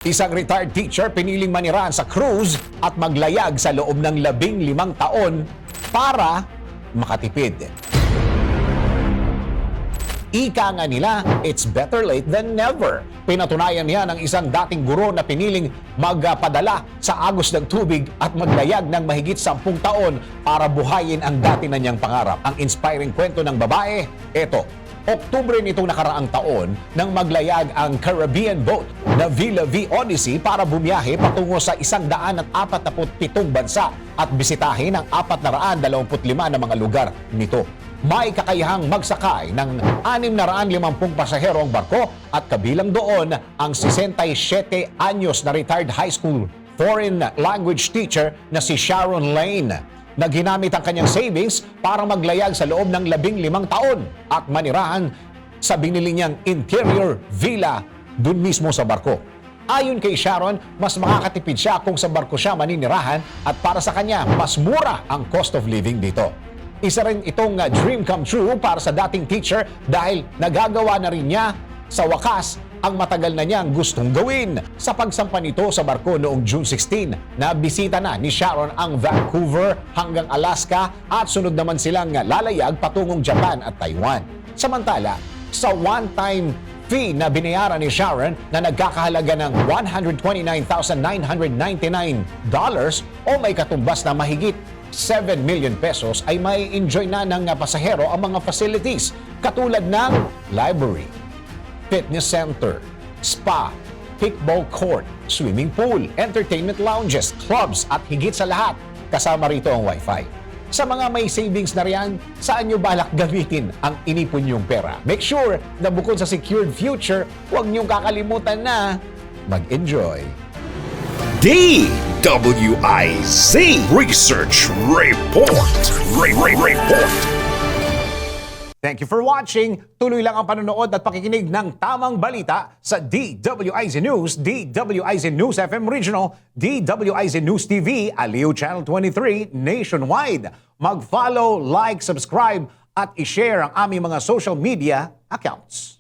Isang retired teacher piniling manirahan sa cruise at maglayag sa loob ng 15 taon para makatipid. Ika nga nila, it's better late than never. Pinatunayan niya ng isang dating guro na piniling magpadala sa agos ng tubig at maglayag ng mahigit 10 taon para buhayin ang dati na niyang pangarap. Ang inspiring kwento ng babae, eto. Oktubre nitong nakaraang taon nang maglayag ang Caribbean boat na Villa V Odyssey para bumiyahe patungo sa 147 bansa at bisitahin ang 425 na mga lugar nito. May kakayahang magsakay ng 650 pasahero ang barko at kabilang doon ang 67 anyos na retired high school foreign language teacher na si Sharon Lane na ginamit ang kanyang savings para maglayag sa loob ng 15 taon at manirahan sa binili niyang interior villa dun mismo sa barko. Ayon kay Sharon, mas makakatipid siya kung sa barko siya maninirahan at para sa kanya, mas mura ang cost of living dito. Isa rin itong dream come true para sa dating teacher dahil nagagawa na rin niya sa wakas ang matagal na niyang gustong gawin. Sa pagsampa nito sa barko noong June 16, nabisita na ni Sharon ang Vancouver hanggang Alaska at sunod naman silang lalayag patungong Japan at Taiwan. Samantala, sa one-time fee na binayaran ni Sharon na nagkakahalaga ng $129,999 o may katumbas na mahigit 7 million pesos ay may enjoy na ng pasahero ang mga facilities katulad ng library, fitness center, spa, pickleball court, swimming pool, entertainment lounges, clubs at higit sa lahat, kasama rito ang wifi. Sa mga may savings na riyan, saan nyo balak gamitin ang inipon nyong pera? Make sure na bukod sa secured future, huwag nyong kakalimutan na mag-enjoy. DWIZ Research Report. Report. Thank you for watching. Tuloy lang ang panonood at pakikinig ng tamang balita sa DWIZ News, DWIZ News FM Regional, DWIZ News TV, Aliw Channel 23, nationwide. Mag-follow, like, subscribe at i-share ang aming mga social media accounts.